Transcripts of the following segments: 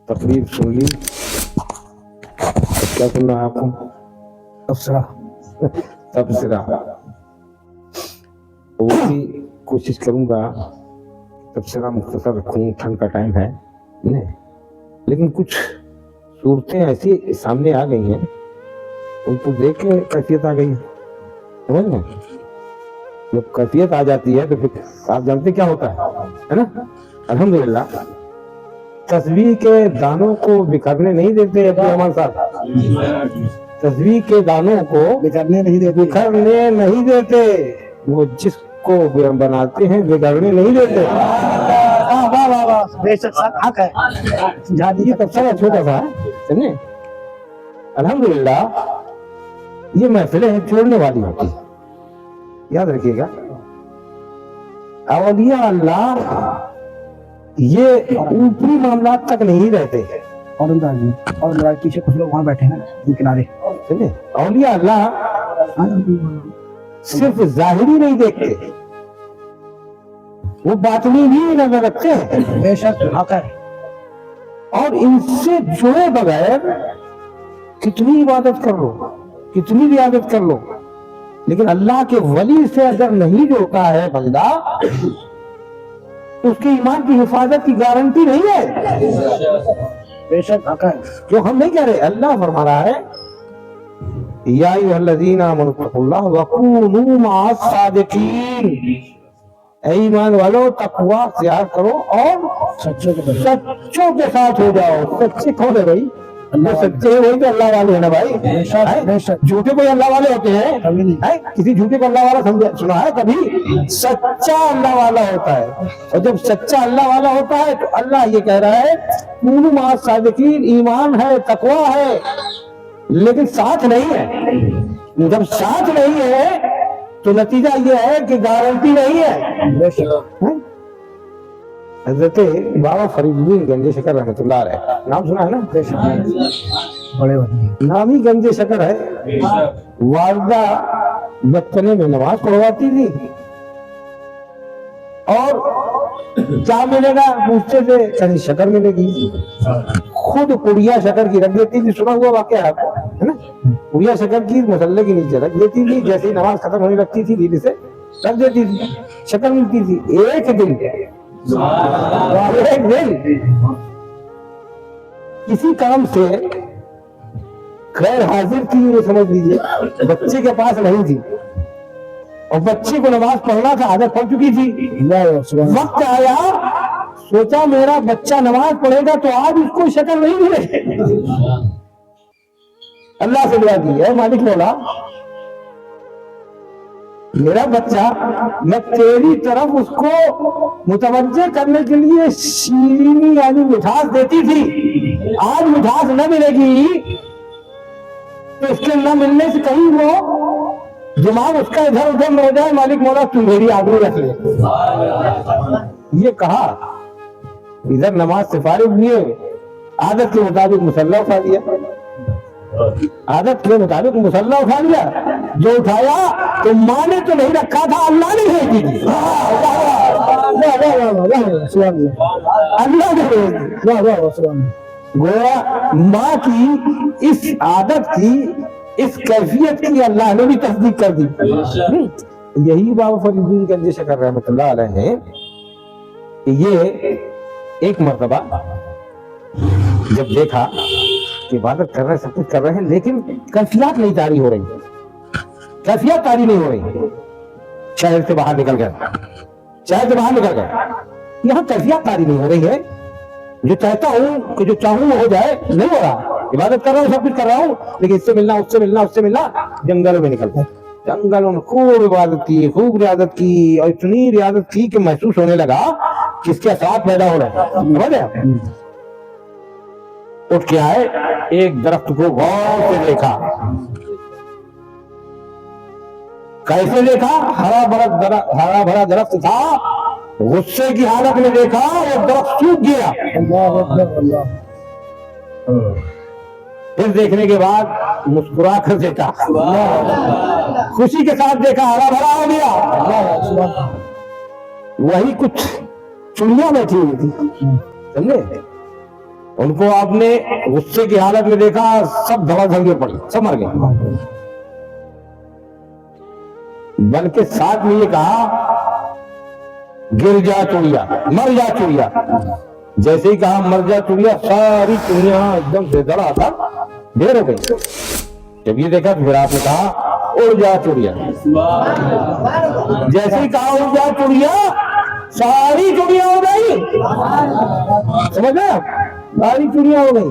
تقریر سن لی. کیا سننا ہے آپ کو؟ تبصرہ. تبصرہ. وہی کوشش کروں گا تبصرہ مختصر رکھوں، ٹھنڈ کا ٹائم ہے لیکن کچھ صورتیں ایسی سامنے آ گئی ہیں ان کو دیکھ کے کیفیت آ گئی ہے. سمجھ گئے؟ جب کیفیت آ جاتی ہے تو پھر آپ جانتے کیا ہوتا ہے نا. الحمدللہ تسبیح کے دانوں کو بکھرنے نہیں دیتے ابو احمد صاحب. تسبیح کے دانوں کو بگڑنے نہیں دیتے. بکھرنے نہیں دیتے. وہ جس کو بناتے ہیں بگڑنے نہیں دیتے. واہ واہ واہ واہ، بے شک حق ہے. سمجھا یہ دیجیے. تبصرہ چھوٹا سا ہے سمجھے. الحمدللہ یہ محفلیں چھوڑنے والی ہوتی ہیں، یاد رکھیے گا. اولیاء اللہ یہ اوپری معاملات تک نہیں رہتے. اور انداز جی، اور انداز پیچھے کچھ لوگ وہاں بیٹھے ہیں کنارے. سمجھے. اولیاء اللہ صرف ظاہری نہیں دیکھتے، وہ باطنی بھی نظر رکھتے ہیں. بے شک حق ہے. اور ان سے جڑے بغیر کتنی عبادت کر لو، کتنی بھی عبادت کر لو، لیکن اللہ کے ولی سے اگر نہیں جڑتا ہے بندہ تو اس کے ایمان کی حفاظت کی گارنٹی نہیں ہے. بے شک حق ہے. جو ہم نہیں کہہ رہے، اللہ فرما رہا ہے یا ایھا الذین آمنوا اتقوا اللہ وکونوا مع الصادقین. اے ایمان والو تقوی اختیار کرو اور سچوں کے ساتھ ہو جاؤ. سچے کون ہے بھائی؟ اللہ. سچے وہی تو اللہ والے ہیں نا بھائی. جھوٹے کوئی اللہ والے ہوتے ہیں؟ کسی جھوٹے کو اللہ والا سنا ہے کبھی؟ سچا اللہ والا ہوتا ہے. اور جب سچا اللہ والا ہوتا ہے تو اللہ یہ کہہ رہا ہے کونوا مع الصادقین. ایمان ہے، تقوی ہے، لیکن ساتھ نہیں ہے. جب ساتھ نہیں ہے تو نتیجہ یہ ہے کہ گارنٹی نہیں ہے. حضرت بابا فرید الدین گنج شکر رحمۃ اللہ علیہ، نام سنا ہے نا؟ بڑے بڑے نام ہی گنج شکر ہے. والدہ بچپنے میں نماز پڑھواتی تھی اور کیا ملے گا پوچھتے تھے، کہیں شکر ملے گی. خود پڑیا شکر کی رکھ دیتی تھی. سنا ہوا واقعہ ہے نا. پڑیا شکر کی مسلے کے نیچے رکھ دیتی تھی، جیسے ہی نماز ختم ہونے لگتی تھی دھیرے سے رکھ دیتی تھی، شکر ملتی تھی. ایک دن کسی کام سے غیر حاضر تھی، یہ سمجھ لیجیے بچے کے پاس نہیں تھی اور بچے کو نماز پڑھنا تھا، عادت پڑ چکی تھی. وقت آیا، سوچا میرا بچہ نماز پڑھے گا تو آج اس کو شکر نہیں ملے. اللہ سے دعا کی، اے مالک مولا میرا بچہ، میں تیری طرف اس کو متوجہ کرنے کے لیے شیرینی یعنی مٹھاس دیتی تھی، آج مٹھاس نہ ملے گی تو اس کے نہ ملنے سے کہیں وہ دماغ اس کا ادھر ادھر نہ ہو جائے. مالک مولا تو میری آبرو رکھ لے. یہ کہا، ادھر نماز سے فارغ ہوئے، عادت کے مطابق مصلی اٹھا دیا. عادت کے مطابق مصلی اٹھا لیا. جو اٹھایا تو ماں نے تو نہیں رکھا تھا، اللہ نے بھیج دی. اللہ نے بھیج دی. گویا ماں کی اس عادت کی، اس کیفیت کی اللہ نے بھی تصدیق کر دی. یہی بابا فرید الدین گنج شکر رحمۃ اللہ علیہ ہیں کہ یہ ایک مرتبہ جب دیکھا کہ عبادت کر رہے ہیں، سب کچھ کر رہے ہیں، لیکن کیفیات نہیں جاری ہو رہی، کیفیت جاری نہیں ہو رہی. شہر سے باہر نکل گئے، شہر سے باہر نکل گئے، یہاں کیفیت جاری نہیں ہو رہی ہے. جو چاہتا ہوں کہ جو چاہوں وہ ہو جائے، نہیں ہو رہا. عبادت کر رہا ہوں، سب کچھ کر رہا ہوں، لیکن اس سے ملنا، اس سے ملنا، اس سے ملنا. جنگلوں میں نکل گئے. جنگلوں میں خوب عبادت کی، خوب ریاضت کی، اور اتنی ریاضت کی کہ محسوس ہونے لگا کہ اس کے اثرات پیدا ہو رہے ہیں. سمجھ گئے؟ اٹھ کے آئے، ایک درخت کو غور سے دیکھا. کیسے دیکھا؟ ہرا بھرا درخت تھا. غصے کی حالت میں دیکھا اور درخت سوکھ گیا. پھر دیکھنے کے بعد مسکرا کر دیکھا، خوشی کے ساتھ دیکھا، ہرا بھرا ہو گیا. وہی کچھ چڑیاں بیٹھی ہوئی تھی، سمجھے؟ ان کو آپ نے غصے کی حالت میں دیکھا، سب دھڑا دھڑ کے پڑے، سب مر گئے، بلکہ ساتھ میں یہ کہا گر جا چڑیا، مر جا چڑیا۔ جیسے ہی کہا مر جا چڑیا، ساری چڑیاں ایک دم سے دڑا تھا ڈھیر ہو گئی۔ جب یہ دیکھا تو پھر آپ نے کہا اڑ جا چڑیا۔ جیسے ہی کہا اڑ جا چڑیا، ساری چڑیاں ہو گئی، سمجھ گئے؟ ساری چڑیاں ہو گئی۔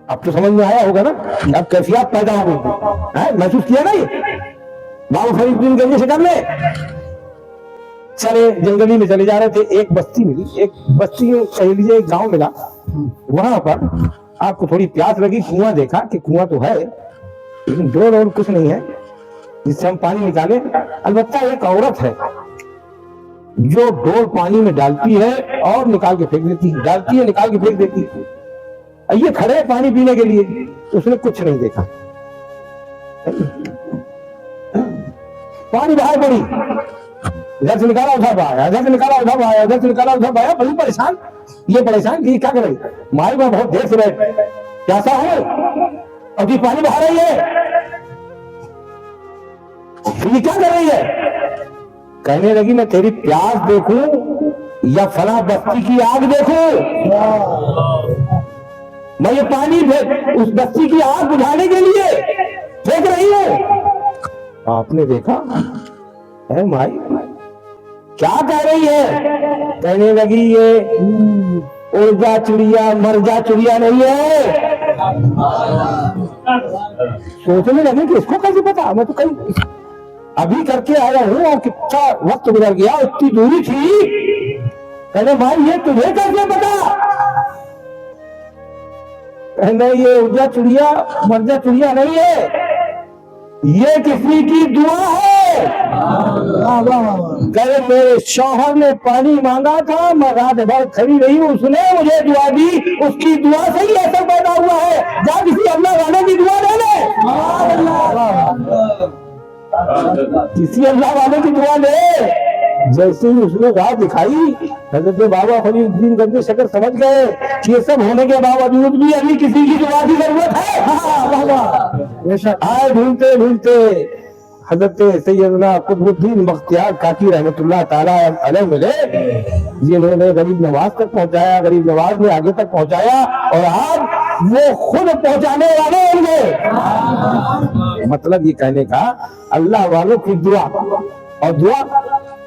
اب تو سمجھ میں آیا ہوگا نا، اب کیفیات پیدا ہو گئی، محسوس کیا نا؟ یہ بابا فرید الدین گنج سے کر لے، چلے جنگلی میں چلے جا رہے تھے، ایک بستی ملی، ایک بستی کہہ لیجیے ایک گاؤں ملا، وہاں پر آپ کو تھوڑی پیاس لگی، کنواں دیکھا کہ کنواں تو ہے لیکن ڈول اور کچھ نہیں ہے جس سے ہم پانی نکالیں، البتہ ایک عورت ہے جو ڈول پانی میں ڈالتی ہے اور نکال کے پھینک دیتی ہے، ڈالتی ہے نکال کے پھینک دیتی ہے۔ یہ کھڑے ہیں پانی پینے کے لیے، اس نے کچھ نہیں دیکھا، پانی باہر پڑی، ادھر سے نکالا ادھر آیا، ادھر سے نکالا ادھر آیا، ادھر سے نکالا ادھر آیا، بڑی پریشان، یہ پریشان کہ کیا کرے، مائی میں بہت دیر سے بیٹھ کیسا ہو، ابھی پانی باہر رہی ہے، یہ کیا کر رہی ہے؟ کہنے لگی میں تیری پیاس دیکھوں یا فلاں بستی کی آگ دیکھوں، میں یہ پانی اس بستی کی آگ بجھانے کے لیے پھینک رہی ہوں۔ آپ نے دیکھا اے مائی کیا کہہ رہی ہے؟ کہنے لگی یہ اڑ جا چڑیا مر جا چڑیا نہیں ہے۔ سوچنے لگے کہ اس کو کیسے پتا، میں تو کہیں ابھی کر کے آیا ہوں اور کتنا وقت گزر گیا، اتنی دوری تھی، کہنے بھائی یہ تجھے کیسے پتا؟ کہنے یہ اڑ جا چڑیا مر جا چڑیا نہیں ہے، یہ کسی کی دعا ہے۔ کہے میرے شوہر نے پانی مانگا تھا، میں رات بھر کھڑی رہی ہوں، اس نے مجھے دعا دی، اس کی دعا سے ہی ایسا پیدا ہوا ہے، جا کسی اللہ والے کی دعا لے لے، کسی اللہ والے کی دعا لے۔ جیسے ہی اس نے راہ دکھائی، حضرت بابا فرید الدین گنج شکر سمجھ گئے کہ یہ سب ہونے کے باوجود بھی ابھی کسی کی دعا کی ضرورت ہے۔ آئے ڈھونڈتے ڈھونڈتے حضرت سیدنا قطب الدین بختیار کاکی رحمت اللہ تعالیٰ علیہ ملے، جنہوں نے غریب نواز تک پہنچایا، غریب نواز نے آگے تک پہنچایا، اور آج وہ خود پہنچانے والے ہوں گے۔ مطلب یہ کہنے کا اللہ والوں کی دعا، اور دعا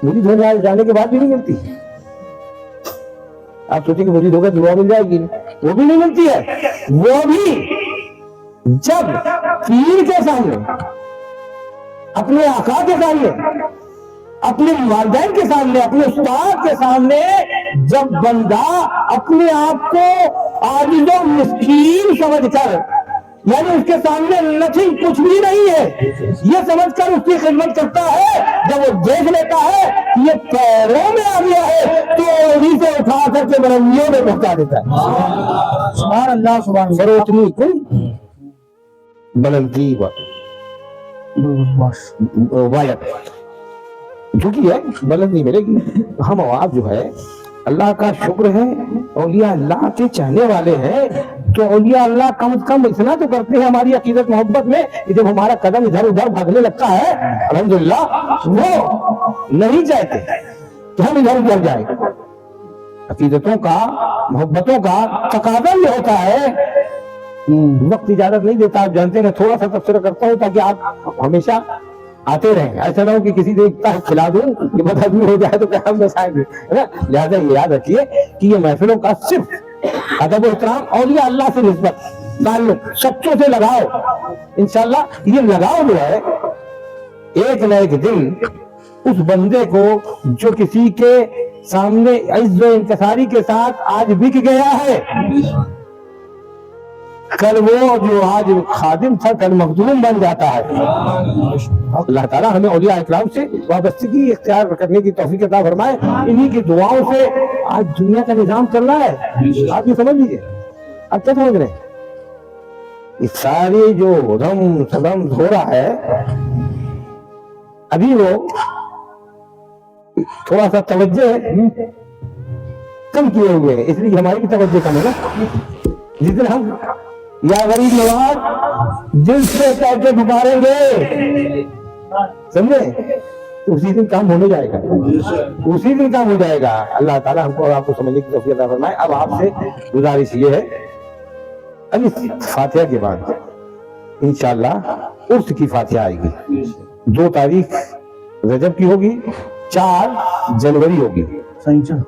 مجھے دھونے جانے کے بعد بھی نہیں ملتی۔ آپ سوچیں کہ مجھے دھوکے دعا مل جائے گی، وہ بھی نہیں ملتی ہے، وہ بھی جب پیر کے سامنے، اپنے آقا کے سامنے، اپنے والدین کے سامنے، اپنے استاد کے سامنے جب بندہ اپنے آپ کو عاجز و مسکین سمجھ کر، یعنی اس کے سامنے نتھنگ کچھ بھی نہیں ہے، یہ سمجھ کر اس کی خدمت کرتا ہے، جب وہ دیکھ لیتا ہے کہ یہ پیروں میں آ گیا ہے تو اوڑی سے اٹھا کر کے بلندیوں میں پہنچا دیتا ہے۔ سبحان اللہ، سبحان اللہ۔ فروتنی کن بلندی وایت جھکی ہے، بلند نہیں ملے گی۔ ہم آپ جو ہے اللہ کا شکر ہے، اولیاء اللہ کے چاہنے والے ہیں، تو اولیاء اللہ کم از کم اتنا تو کرتے ہیں ہماری عقیدت محبت میں کہ جب ہمارا قدم ادھر ادھر بھاگنے لگتا ہے، الحمدللہ وہ نہیں چاہتے تو ہم ادھر ادھر جائیں۔ عقیدتوں کا، محبتوں کا تقاضا یہ ہوتا ہے، وقت اجازت نہیں دیتا، آپ جانتے ہیں، تھوڑا سا تبصرہ کرتا ہوں تاکہ آپ ہمیشہ آتے رہیں، ایسا نہ ہو کہ کسی دیکھتا ہے کھلا دوں کہ بد آدمی ہو جائے تو کیا ہم بسائیں گے۔ لہٰذا یہ یاد رکھیے کہ یہ محفلوں کا صرف ادب و احترام، اولیاء اللہ سے نسبت، تعلق، سچوں سے لگاؤ، انشاءاللہ یہ لگاؤ جو ہے ایک نہ ایک دن اس بندے کو جو کسی کے سامنے عز و انکساری کے ساتھ آج بک گیا ہے، کل وہ جو آج خادم تھا کل مخدوم بن جاتا ہے۔ اللہ تعالیٰ ہمیں اولیاء اکرام سے وابستگی اختیار کرنے کی توفیق عطا فرمائے۔ انہی کی دعاؤں سے آج دنیا کا نظام چل رہا ہے، آپ یہ سمجھ لیجیے۔ آپ کیا سمجھ رہے ہیں؟ یہ ساری جو رم سدم ہو رہا ہے، ابھی وہ تھوڑا سا توجہ ہے، کم کیے ہوئے ہیں، اس لیے ہماری بھی توجہ کم ہے نا. جس دن ہم یا غریب نواز دل سے پیسے گزاریں گے سمجھے تو اسی دن کام ہونے جائے گا، اسی دن کام ہو جائے گا. اللہ تعالیٰ ہم کو اور آپ کو سمجھنے کی توفیق عطا فرمائے. اب آپ سے گزارش یہ ہے ابھی فاتحہ کے بعد انشاءاللہ عرس کی فاتحہ آئے گی. 2 تاریخ رجب کی ہوگی، 4 جنوری ہوگی. صحیح چل